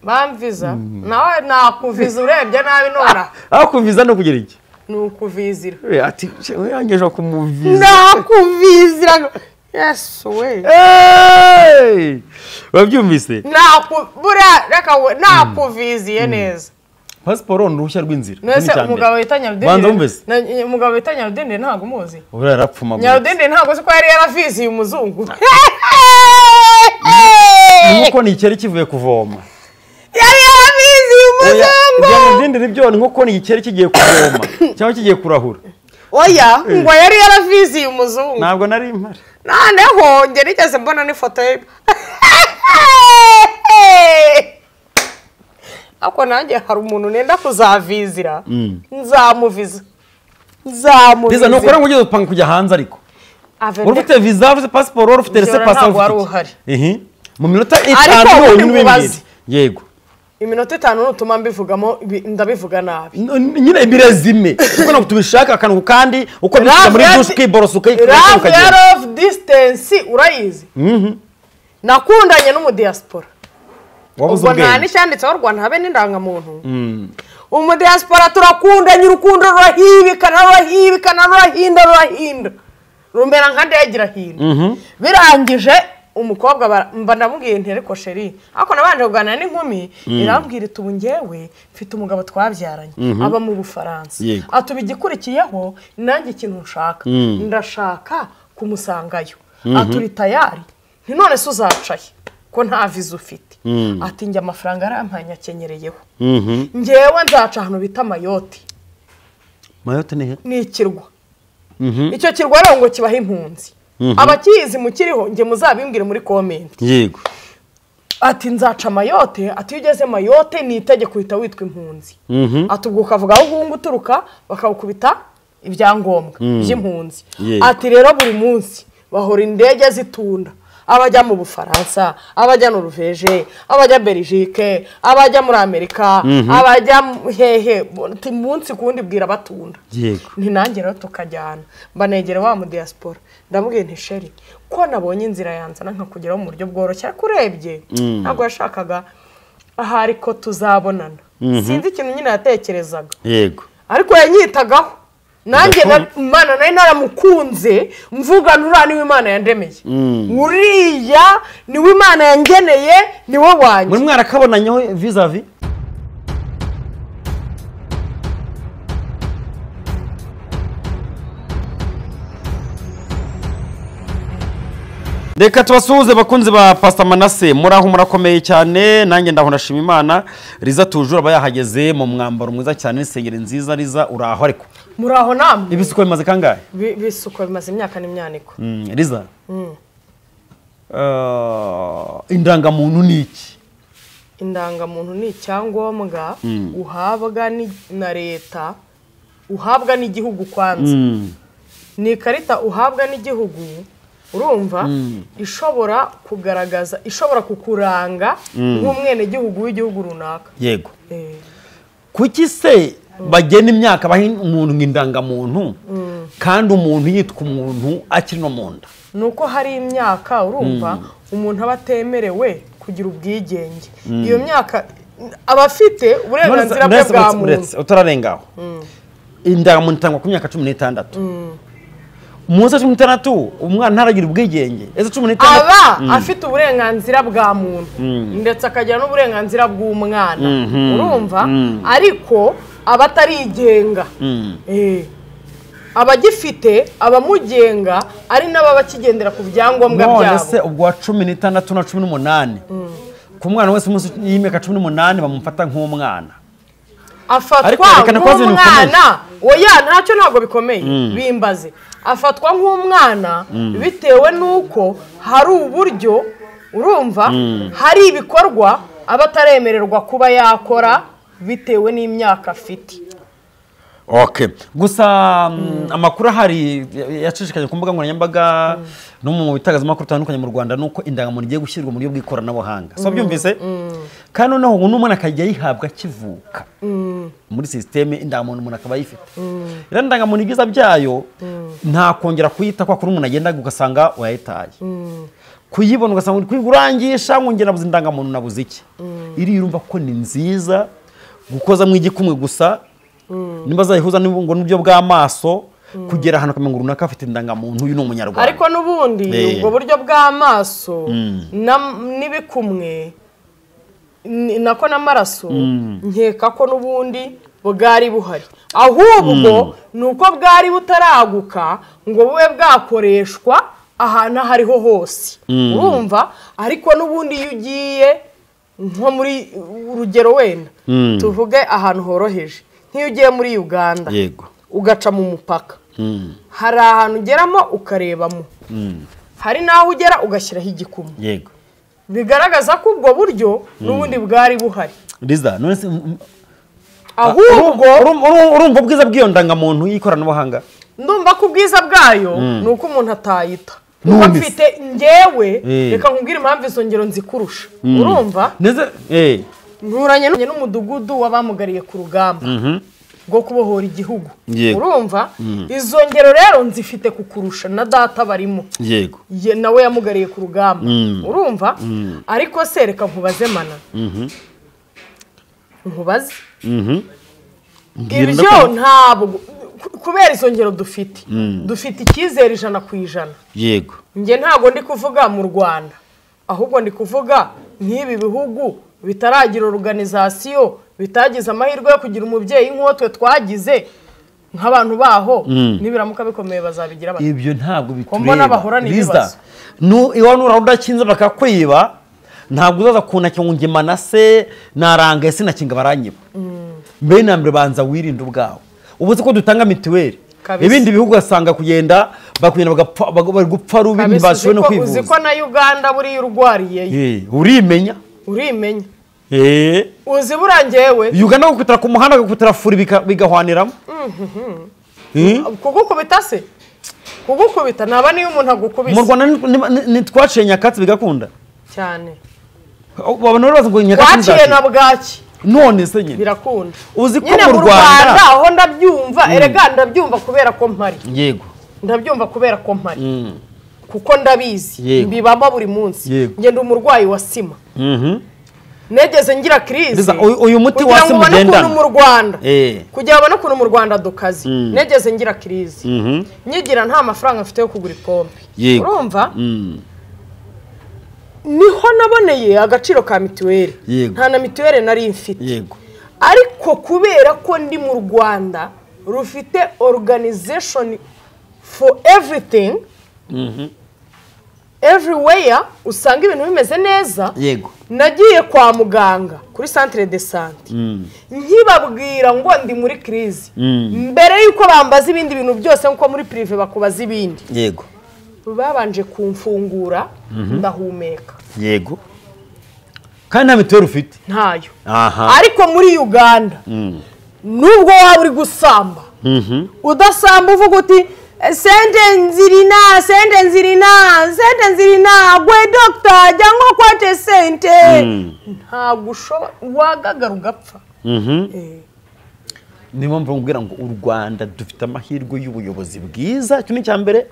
bamviza nawe nakuviza urebye nabi nona kuviza no kugira iki nukuvizira ati yangeje kumuviza nakuvizira Yes we wabyumvise buriya reka we nakuviziye neza pasiporo n'uruhushya rw'inzira nese umugabo yitanya Rudende umugabo yitanya Rudende ntago umuzi ura yarapfuma Rudende ntago uzi ko yari yaraviziye umuzungu nuko ni ikeri kivuye kuvoma yari yaraviziye umuzungu Rudende nibyo ni nko ni ikeri kigiye kuvoma cyangwa kigiye kurahura oya ngo yari yaraviziye umuzungu ntabwo nari impari naneho nge nigeze mbona n'ifoto ye ako nanjye hari umuntu nenda kuzavizira nzamuviza biza no kora ngugeze upanga kujya hanze ariko urufite visa ufite passport urufite rese passport mu minota 5 yonyine bimbizi yego iminota 5 nutuma mbivugamo ndabivuga nabi nyine birezime kuko no tubishaka akantu kandi uko bishaka muri duske borosuka of distance urayizi nakundanye no mu diaspora ubwo nani cyanditse w'u Rwanda habe n'indanga muntu mu diaspora turakundanye urukundo rurahibikana rurahinda rumbera nkandagira hino birangije umukobwa mba ndamubwiye nti ariko sheri ako nabanje kuganira n'inkumi irambwira itubu ngewe mfite umugabo twabyaranye aba mu Bufaransa atuba igikurikiyeho nanjye ikintu nshaka ndashaka kumusangayo aturi tayari nti none se uzacaye ko nta viza ufite ati njye amafaranga arampanya akenyereyeho ngewe nzaca ahantu bita Mayotte ni ikirwa icyo kirwa rero ngo kibaho impunzi abakizi mukiriho nge muzabimbwire muri comment yego ati nzaca Mayotte ati ugeze Mayotte ni itegeko kuhita witwa impunzi atubwo ukavuga aho gungu uturuka bakawukubita ibyangombwa by'impunzi ati rero buri munsi bahora indege zitunda abajya mu Bufaransa abajya no Norvège abajya Belgique abajya muri Amerika abajya hehe munsi kundi bwira batunda yego nti nanjye rero tukajyana banegere wa mu diaspora ndamubwiye nti sheri ko nabonye inzira yanzana nka kugeraho mu buryo bworoshye kurebye ntabwo yashakaga ahari ko tuzabonana sinzi ikintu nyine yatekerezaga yego ariko yanyitagaho nanjye Imana nayo naramukunze mvuga ntura niwe Imana yandemeye uriya niwe Imana yangeneye niwe wanjye muri mwarakabonanyeho vis-a-vis Reka tubasuhuze bakunzi ba Pastor Manase muraho murakomeye cyane nanjye ndaho ndashima Imana Riza tujura bayahageze mu mwambaro mwiza cyane n'isengere nziza Riza uraho ariko muraho namwe ibisuko bimaze kangahe bisuko bimaze imyaka n'imyaniko Riza indangamuntu ni iki indangamuntu ni icyangombwa uhabwa na leta uhabwa n'igihugu kwanza ni ikarita uhabwa n'igihugu urumva ishobora kugaragaza ishobora kukuranga nk'umwene gihugu w'igihugu runaka yego kuki se bagena imyaka bahe umuntu ngindangamuntu kandi umuntu yitwa umuntu akiri no munda nuko hari imyaka urumva umuntu aba atemerewe kugira ubwigenge iyo myaka abafite uburenganzira bwa muntu utararengaho indangamuntu itangwa ku myaka 16 Musa 16 umwana ntaragira ubwigenge ese 16 aba afite uburenganzira bwa muntu ndetse akagira n'uburenganzira bw'umwana urumva ariko abatarigenga abagifite abamugenga ari n'ababakigendera ku byangombwa byabo none se ubwo 16 na 18 ku mwana wese munsi y'imyaka 18 bamufata nk'umwana afatwa nk'umwana oya ntacyo ntago bikomeye bimbaze afatwa nk'umwana bitewe nuko hari uburyo urumva hari ibikorwa abataremererwa kuba yakora bitewe n'imyaka afite Okay gusa amakuru hari yacishikanye ku mbuga nkoranyambaga no mu bitagazamakuru bitandukanye mu Rwanda nuko indangamuntu igiye gushyirwa mu buryo bw'ikoranabuhanga so byumvise kandi noneho n'umuntu akajya yihabwa kivuka muri systeme indangamuntu umuntu akaba yifite indangamuntu ibiza byayo nta kongera kuyita kwa kuri umuntu agenda ugasanga wayitaye kuyibona ugasanga uri kuyigurangisha ngo ngena buze indangamuntu nabuze iki iri urumva ko ni nziza gukoza mu igikumwe gusa nimba zayihuza ngo n'ubyo bw'amaso kugera ahantu akamenya ngo runaka afite indangamuntu uyu ni umunyarwanda ariko n'ubundi ubwo buryo bw'amaso n'ibikumwe nako n'amaraso nkeka ko n'ubundi bwari buhari ahubwo ni uko bwari butaraguka ngo bube bwakoreshwa ahantu aho ariho hose urumva ariko n'ubundi iyo ugiye nko muri urugero wenda tuvuge ahantu horoheje nk'iyo ugiye muri Uganda ugaca mu mupaka hari ahantu ugeramo ukarebamo hari n'aho ugera ugashyiraho igikumwe bigaragaza ko ubwo buryo n'ubundi bwari buhari ahubwo urumva ubwiza bw'iyo ndangamuntu y'ikoranabuhanga ndumva ko ubwiza bwayo ni uko umuntu atayita kuko mfite njyewe reka nkubwire impamvu izo ngero nzikurusha urumva nturanye n'umudugudu w'abamugariye ku rugamba bwo kubohora igihugu urumva izo ngero rero nzifite kukurusha na data barimo nawe yamugariye ku rugamba urumva ariko se reka nkubaze mana nkubaze ibyo ntabwo kubera izo ngero dufite icyizere 100%. Yego njye ntabwo ndi kuvuga mu Rwanda ahubwo ndi kuvuga nk'ibi bihugu bitaragira organization bitagize amahirwe yo kugira umubyeyi nk'otwe twagize nk'abantu baho nibiramuka bikomeye bazabigira bati ibyo ntabwo bitureba biza iwa nura udakinze bakakwiba ntabwo uzaza kunacyo ngimana se naranga ese nakinga baranyiba mbe nambre banza wirinde ubwawo ubuze ko dutanga mituweli ibindi bihugu gasanga kugenda bakugenda bagupfa rubi ntibashwe no kwivuza uzi ko na Uganda buri urwariye urimenya uzi burangewe Uganda gukutira ku muhanda gukutira furi bigahwaniramo kugukubita se kugukubita naba niyo umuntu agukubise mu Rwanda nitwaciye nyakatsi bigakunda cyane babona baza ngo nyakatsi waciye na bwaki none se nyine birakunda uzi ko mu Rwanda aho ndabyumva erega ndabyumva kubera ko mpari yego ndabyumva kubera ko mpari kuko ndabizi mbibamo buri munsi ngenda umurwayi wa sima negeze ngira crise uyu muti wa sima ugenda mu Rwanda kugira ngo no kuno mu Rwanda dokazi negeze ngira crise nyigira nta mafaranga mfite yo kugura ipompe urumva niho naboneye agaciro ka mituweli nta na mituweli nari mfite ariko kubera ko ndi mu Rwanda rufite organization for everything everywhere usanga ibintu bimeze neza nagiye kwa muganga kuri centre de santé nkibabwira ngo ndi muri crise mbere yuko bambaza ibindi bintu byose nko muri privé bakubaza ibindi babanje kumfungura ndahumeka kandi nta mituweli ufite ntayo ariko muri Uganda nubwo waba uri gusamba udasamba uvuga uti sente nzirina gwe doctor jango kwate sente ntabwo ushobora wagagara ugapfa niyo mpamvu mbwira ngo u Rwanda dufite amahirwe y'ubuyobozi bwiza cyo ni cyambere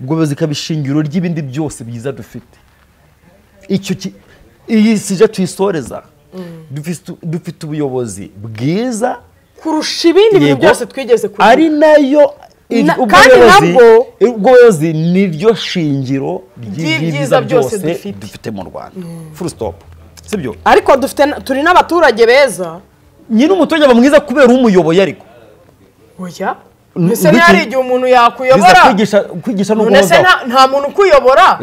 ubwo kabishingiro ry'ibindi byose byiza dufite icyo iyi sije twisoreza dufite ubuyobozi bwiza kurusha ibindi bintu byose twigeze kugira ari nayo ubwoyozi niryo shingiro ry'ibyiza byose dufite mu Rwanda full stop sibyo ariko dufite turi n'abaturage beza nyine umuturage bamwiza kubera umuyoboye ariko oya nese nari igihe umuntu yakuyobora kwigisha no kubaza nta muntu kuyobora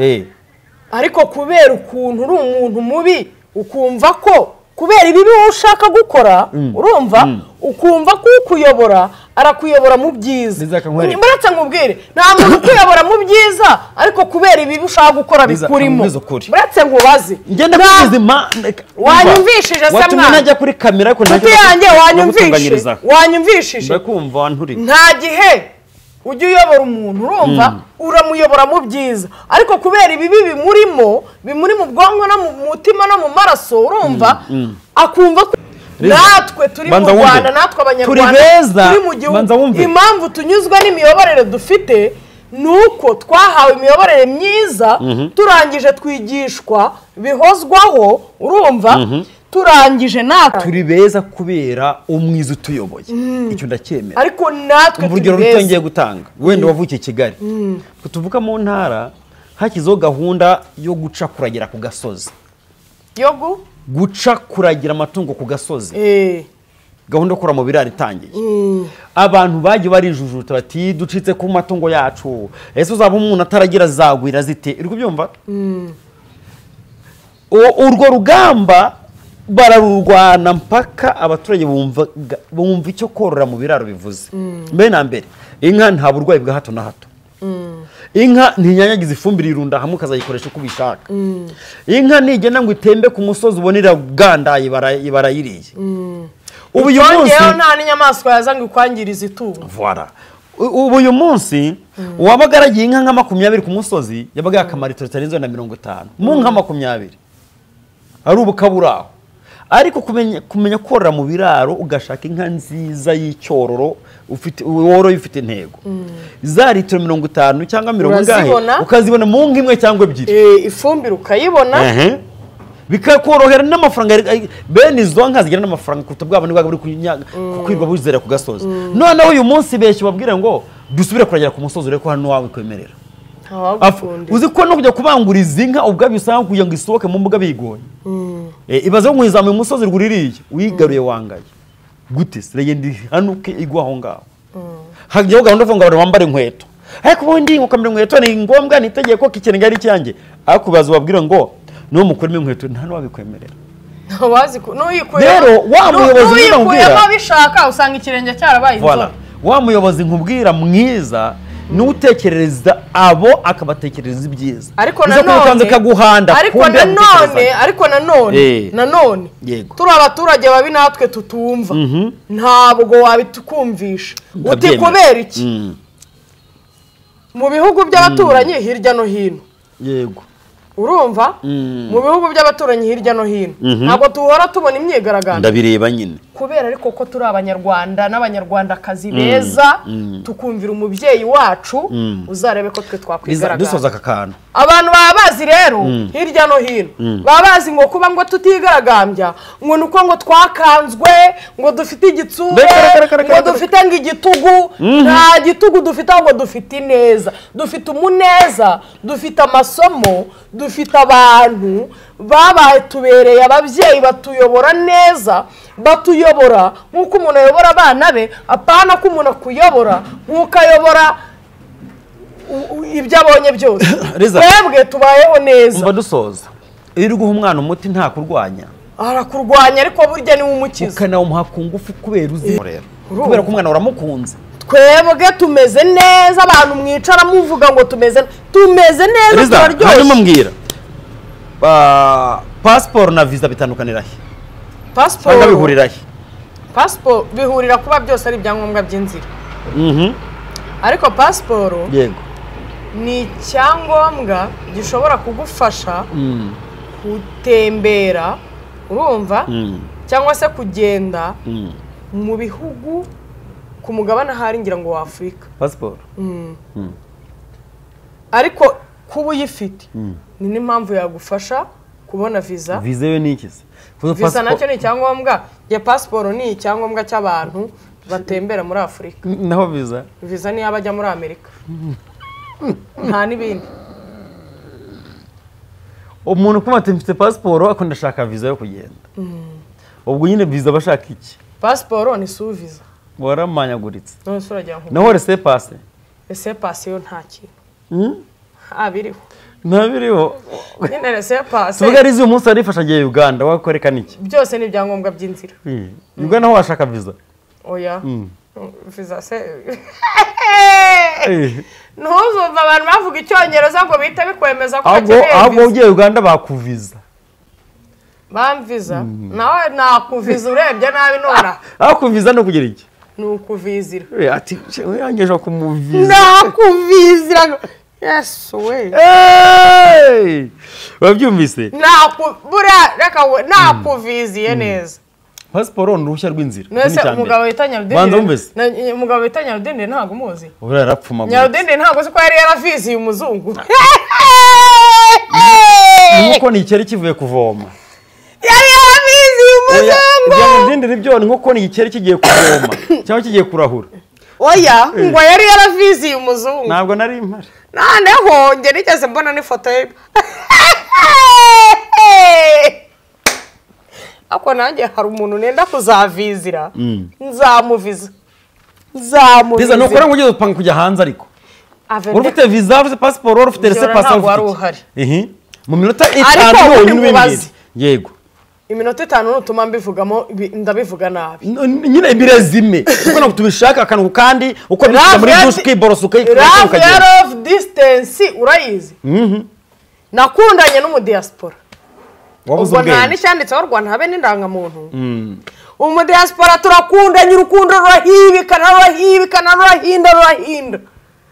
ariko kubera ukuntu uri umuntu mubi ukumva ko kubera ibibi ushaka gukora urumva ukumva ko ukuyobora arakuyobora mu byiza muretse nkubwire nta muntu ukuyobora mu byiza ariko kubera ibibi ushaka gukora bikurimo muretse nkubaze wanyumvishije se mwana najya kuri kamera ariko wanyumvishije nta gihe ujye uyobora umuntu urumva uramuyobora mu byiza ariko kubera ibibi bimuri mu bwonko no mu mutima no mu maraso urumva akumva ko natwe turi mu Rwanda natwe abanyarwanda turi mu gihugu impamvu tunyuzwa n'imiyoborere dufite nuko twahawe imiyoborere myiza turangije twigishwa bihozwaho urumva turangije natwe turi beza kubera umwiza utuyoboye icyo ndacyemera ariko natwe urugero rutangiye gutanga wenda wavukiye Kigali tuvuga mu ntara hakizeho gahunda yo guca kuragira ku gasozi guca kuragira amatungo ku gasozi gahunda yo kura mu biraro itangiye abantu bagiye barijujuta bati ducitse ku matungo yacu ese uzaba umuntu ataragira zagwira zite iri kubyumva urwo rugamba bararurwana mpaka abaturage bumva icyo korora mu biraro bivuze mbere na mbere inka nta burwayi bwa hato na hato inka ntinyanyagiza ifumbire irunda hamwe ukazayikoresha uko ubishaka inka nigenda ngo itembe ku musozi ubonera gandaye barayiriye ubu uyu munsi nta n'inyamaswa yaza ngo ikwangirize itungo voilà ubu uyu munsi uwabaga aragiye inka nka 20 ku musozi yabaga yakamara litiro zitarenze na 50 mu nka 20 ari ubukaburaho ariko kumenya korora mu biraro ugashaka inka nziza y'icyororo woroye ufite intego za litiro 50 cyangwa 40 ukazibona mu nka imwe cyangwa ebyiri ifumbire ukayibona bikakorohera n'amafaranga bene izo nka zigira n'amafaranga kuruta bwabo ni buri kwirwa buzera ku gasozi noneho uyu munsi beshye babwire ngo dusubire kuragira ku musozi ureko hano wawe kwemerera uzi ko no kujya kubanguriza inka ubwabyo usanga kugira ngo isohoke mu mbuga bigoye ibaze ngo mwizamuye umusozi rwuririye wigaruye wangaye gute siragende hanuke igwa aho ngaho hajyaho gahunda ngo abantu bambare inkweto ariko ubundi ngo kamera inkweto ni ngombwa nitegeye ko kikenga ari cyanjye akubaza babwira ngo no mukurimo inkweto nta n'wabikwemerera rero wa muyobozi nkubwira bishaka usanga ikirenge cyarabaye inzobe wa muyobozi nkubwira mwiza n'utekerereza abo akabatekereza ibyiza ariko nanone kaguhanda ariko nanone turi abaturage babi natwe tutumva ntabwo wabitukumvisha uti kubera iki mu bihugu by'abaturanyi hirya no hino yego urumva mu bihugu by'abaturanyi hirya no hino ntabwo tuhora tubona imyigaragambyo ndabireba nyine kubera ariko ko turi abanyarwanda n'abanyarwandakazi beza tukumvira umubyeyi wacu uzarebe ko twe twakwigaragambya dusoza aka kantu abantu baba bazi rero hirya no hino baba bazi ngo kuba ngo tutigaragambya ngo nuko ngo twakanzwe ngo dufite igitsure ngo dufite ngo igitugu nta gitugu dufite ahubwo dufite ineza dufite umuneza dufite amasomo dufite abantu babaye tubereye ababyeyi batuyobora neza batuyobora nk'uko umuntu ayobora abana be apana ko umuntu akuyobora nk'uko ayobora ibyo abonye byose twebwe tubayeho neza umva dusoza iyo uri guha umwana umuti nta kurwanya arakurwanya ariko burya niwe umukiza ukanawumuha ku ngufu kubera uzi kubera ko umwana uramukunze twebwe tumeze neza abantu mwicara muvuga ngo tumeze neza turaryoshye hanyuma mbwira pasiporo na visa bitandukanira he pasiporo bihurira he pasiporo bihurira kuba byose ari ibyangombwa by'inzira ariko pasiporo yego ni icyangombwa gishobora kugufasha gutembera urumva cyangwa se kugenda mu bihugu ku mugabane ahari ngira ngo w'Afurika pasiporo ariko kuba uyifite ni n'impamvu yagufasha kubona visa yo ni iki se visa nacyo ni icyangombwa ya pasiporo ni icyangombwa cy'abantu batembera muri Afurika naho visa niyo abajya muri Amerika nta n'ibindi umuntu kuma mfite pasiporo akunda ashaka visa yo kugenda ubwo nyine visa bashaka iki pasiporo ni su visa waramanyaguritse naho rese pase yo nta kintu abiriho ntabiriho nyine rese pase tuvuga ari uyu munsi arifasha agiye Uganda wakoreka niki byose ni ibyangombwa by'inzira ubwo naho washaka visa oya visa se ntuzumva abantu bavuga icyongereza ngo bihita bikwemeza ko bakeneye ahubwo ugiye Uganda bakuviza bamviza nawe nakuviza urebye nabi nona akuviza no kugira iki ni ukuvizira ati yangeje kumuviza nakuvizira yesu we wabyumvise buriya reka we nakuviziye neza pasiporo ni uruhushya rw'inzira. Nese umugabo wita Nyarudindi. Umugabo wita Nyarudindi ntago muzi. Ura yarapfuma. Nyarudindi ntago ko yari yaraviziye umuzungu. Nuko ni ikeri kivuye kuvoma. Yari yaraviziye umuzungu. Nyarudindi nibyo ni nko ni ikeri kigiye kuvoma cyangwa kigiye kurahura. Oya ngo yari yaraviziye umuzungu. Ntabwo nari impari. Naneho nge nigeze mbona n'ifoto ye. Ako nanjye hari umuntu nenda kuzavizira nzamuviza Biza no kora ngo upanga kujya hanze ariko ufite visa ufite passport ufite rese passport mu minota 5 yonyine n'ibindi yego iminota 5 nutuma mbivugamo ndabivuga nabi nyine birezime kuko no tubishaka akantu kandi uko bishaka muri dushki borosuka ukagera of distance urayizi nakundanye n'umudiaspora ubwo nani cyanditse w'u Rwanda habe n'indangamuntu umudiaspora turakundanye urukundo rurahinda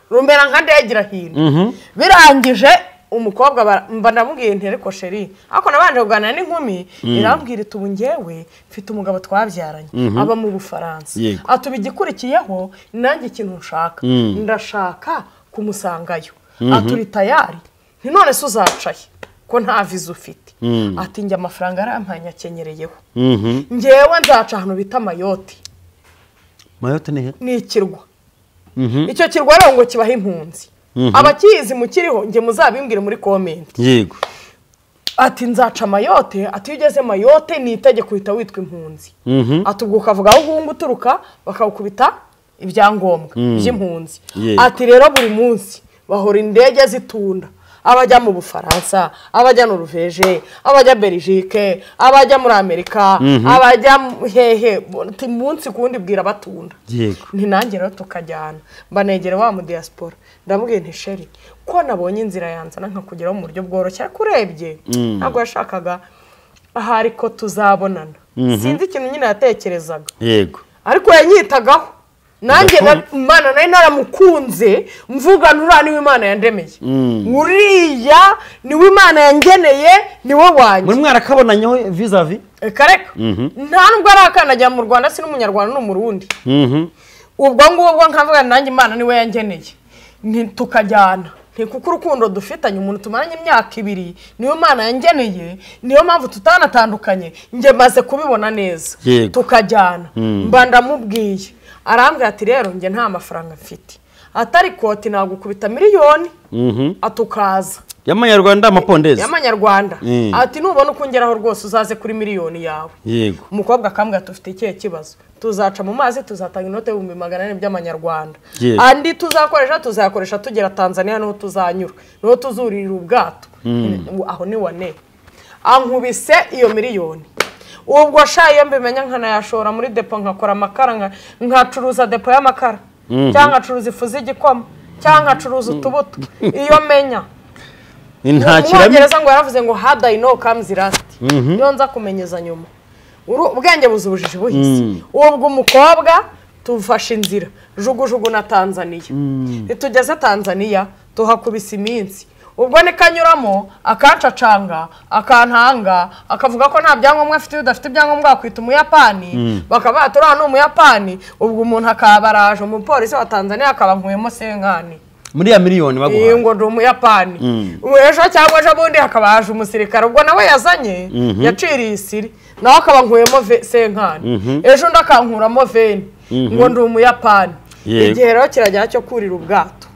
rumera nka ndegira hino birangije umukobwa mba ndamubwiye nti ariko sheri ako nabanje kuganira n'inkumi irambwira itubu ngewe mfite umugabo twabyaranye aba mu Bufaransa atuba igikurikiyeho nanjye ikintu nshaka ndashaka kumusangayo aturi tayari nti none se uzacaye ko nta viza ufite ati njye amafaranga arampanya akenyereyeho ngewe nzaca ahantu bita Mayotte. Mayotte ni ikirwa icyo kirwa rero ngo kibaho impunzi abakizi mukiriho nge muzabimbwire muri comment yego ati nzaca Mayotte ati ugeze Mayotte ni itegeko uhita witwa impunzi atuguka avuga aho uhunga uturuka bakawukubita ibyangombwa by'impunzi ati rero buri munsi bahora indege zitunda abajya mu Bufaransa abajya no Norvège abajya Belgique abajya muri Amerika abajya hehe munsi kundi bwira batunda nti nanjye rero tukajyana mbanegere wa mu diaspora ndamubwiye nti sheri ko nabonye inzira yanzana nka kugeraho mu buryo bworoshye kurebye ntabwo yashakaga ahari ko tuzabonana sinzi ikintu nyine yatekerezaga yego ariko yanyitagaho nanjye Imana nayo naramukunze mvuga ntura niwe Imana yandemeye uriya niwe Imana yangeneye niwe wanjye muri mwarakabonanyeho vis-a-vis kareka nta nubwo arakanajya mu Rwanda si n'umunyarwanda n'umurundi ubwo ngubwo nkavuga nanjye Imana niwe yangeneye tukajyana kuko urukundo dufitanye umuntu tumaranye imyaka 2 niyo Imana yangeneye niyo mpamvu tutanatandukanye nge maze kubibona neza tukajyana mba ndamubwiye arambwira ati rero nge nta mafaranga mfite atari koti nagukubita miliyoni atukaza y'amanyarwanda amapondezi y'amanyarwanda ati nubona uko ngeraho rwose uzaze kuri miliyoni yawe yego umukobwa akambwira tufite ikihe kibazo tuzaca mu mazi tuzatanga inote 400 by'amanyarwanda andi tuzakoresha tugera Tanzania no tuzanyura no tuzurira ubwato aho ni wane ankubise iyo miliyoni ubwo shayo mbimenya nkanayashora muri depo nkakora amakara nkacuruza depo y'amakara cyangwa nkacuruza ifu z'igikoma cyangwa nkacuruza utubuto iyo menya Umwongereza ngo yaravuze ngo had I know comes last iyo nza kumenyeza nyuma ubwenge buzubujije buhisi ubwo umukobwa tufashe inzira jugujugu na Tanzania tugeze Tanzania tuhakubise iminsi ubwo ne kanyuramo akancacanga akantanga akavuga ko nta byangombwa afite udafite ibyangombwa kwita umuyapani bakaba tura no umuyapani ubwo umuntu akabaraje umupolisi wa Tanzania akabankuyemo senkani muri ya miliyoni baguha ngo ndo umuyapani ejo cyangwa ejo bundi hakabaje umusirikare ubwo nawe yazanye yaciriye isiri nawe akabankuyemo senkani ejo ndakankuramo veni ngo ndo umuyapani igihe rero kirajya cyo kurira ubwato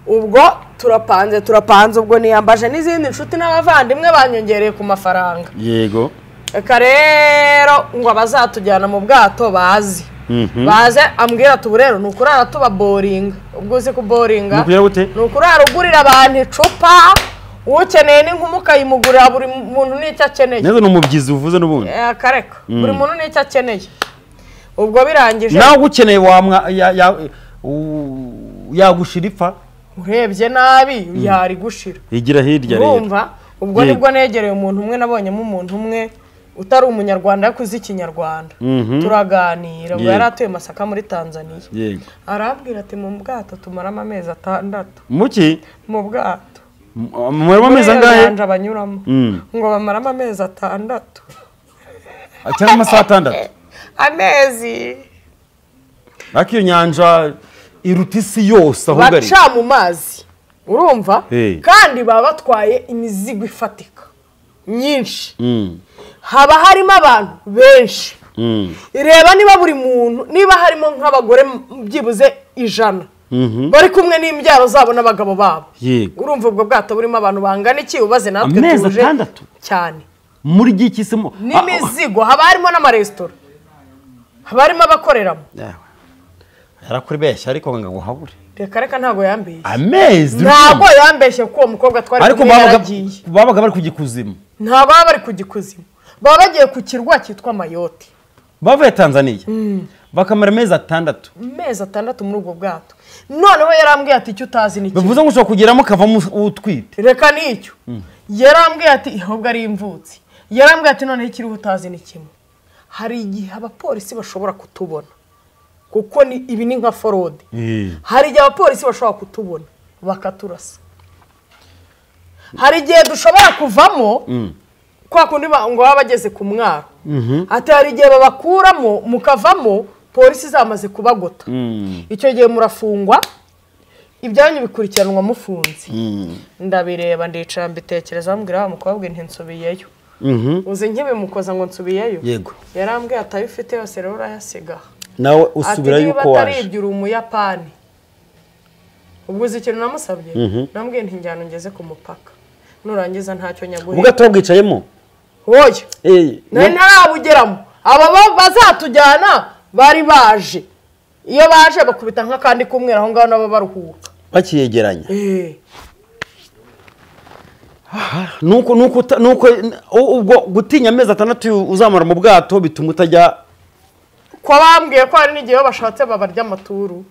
ubwo turapanze ubwo niyambaje n'izindi nshuti n'abavandimwe banyongereye ku mafaranga yego rero ngo abazatujyana mu bwato baze ambwira ati rero nukurara tuba boringa ubwo uzi ku boringa nukurara ugurira abantu icupa ukeneye n'inkumuka yimugurira buri muntu n'icyo akeneye neza n'umubyizi uvuze n'ubundi kareka buri muntu n'icyo akeneye ubwo birangije nawe ukeneye yagushira ipfa urebye nabi yari gushira igira hirya rero urumva ubwo nibwo negereye umuntu umwe nabonyemo umuntu umwe utari umunyarwanda yakuze ikinyarwanda turaganira ngo yari atuye Masaka muri Tanzania arabwira ati mu bwato tumaramo amezi 6 muki mu bwato mu amezi angahe banyuramo ngo bamaramo amezi 6 cyangwa amasaha 6 amezi ariko iyo nyanja iruta isi yose aho gari baca mu mazi urumva kandi baba batwaye imizigo ifatika nyinshi haba harimo abantu benshi ireba niba buri muntu niba harimo nk'abagore byibuze 100 bari kumwe n'imbyaro zabo n'abagabo babo urumva ubwo bwato burimo abantu bangana iki ubaze natwe tuje cyane muri gikisemo n'imizigo haba harimo n'amaresitora haba harimo abakoreramo yarakuri beshya ariko ngo habure reka ntago yambeshye amezi ntago yambeshye ko umukobwa twari ariko babaga bari kugikuzimu ntago bari kugikuzimu baba bagiye ku kirwa cyitwa Mayotte bavuye Tanzania bakamara amezi 6 muri ubwo bwato noneho yarambwiye ati icyo utazi ni bivuze ngo ushobora kugeramo kavamo utwite reka nicyo yarambwiye ati ihobwa ari imvutsi yarambwiye ati noneho ikiriho utazi ni kimwe hari igihe abapolisi bashobora kutubona kuko ibi ni nka forode hari igihe abapolisi bashobora kutubona bakaturasa hari igihe dushobora kuvamo kwa kundi ngo baba bageze ku mwaro ati hari igihe babakuramo mukavamo polisi zamaze kubagota icyo gihe murafungwa ibyanyu bikurikiranwa mufunze ndabireba ndicara mbitekereza mbwira umukobwa nti nsubiyeyo uzi nkibimukoza ngo nsubiyeyo yego yarambwiye atabifite yose rero urayasiga nawe usubira yuko waje ati niba umuyapani ubwo uzi ikintu namusabye nambwiye nti njyana ngeze ku mupaka nurangiza ntacyo nyaguhe ubwo tubwicayemo woye ntarabugeramo aba bazatujyana bari baje iyo baje bakubita nk'akandi kumwera aho ngaho nabo baruhuka bakiyegeranya nuko ubwo gutinya amezi 6 uzamara mu bwato bituma utajya ko bambwiye ko hari n'igihe bashatse babarya amaturu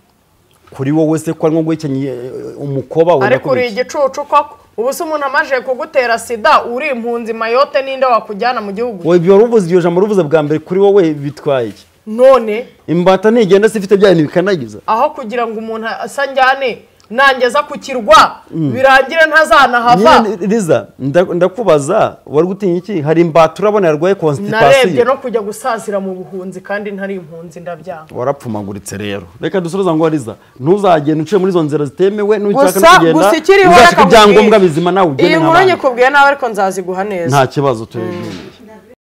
kuri wowe se ko nko gwekenye umukoba we ariko uri igicucu koko ubu se umuntu amaje kugutera sida uri impunzi Mayotte ninde wakujyana mu gihugu wowe byo ruvuze iyo jambo ruvuze bwa mbere kuri wowe bitwaye none imbata ntigenda sifite byane bikanagiza aho kugira ngo umuntu asanjyane nangeza ku kirwa birangire ntazanahava Liza ndakubaza wari gutinya iki hari imbata urabona yarwaye constipation narebye no kujya gusazira mu buhunzi kandi ntari impunzi ndabyanga warapfumaguritse rero reka dusubiza ngo Liza ntuzagenda uciye muri zo nzira zitemewe n'ucyaka kugenda gusa ikiriho ibyangombwa bizima nawe ugende nk'abandi iyi nkuru nyikubwiye nawe ariko nzaziguha neza nta kibazo tuye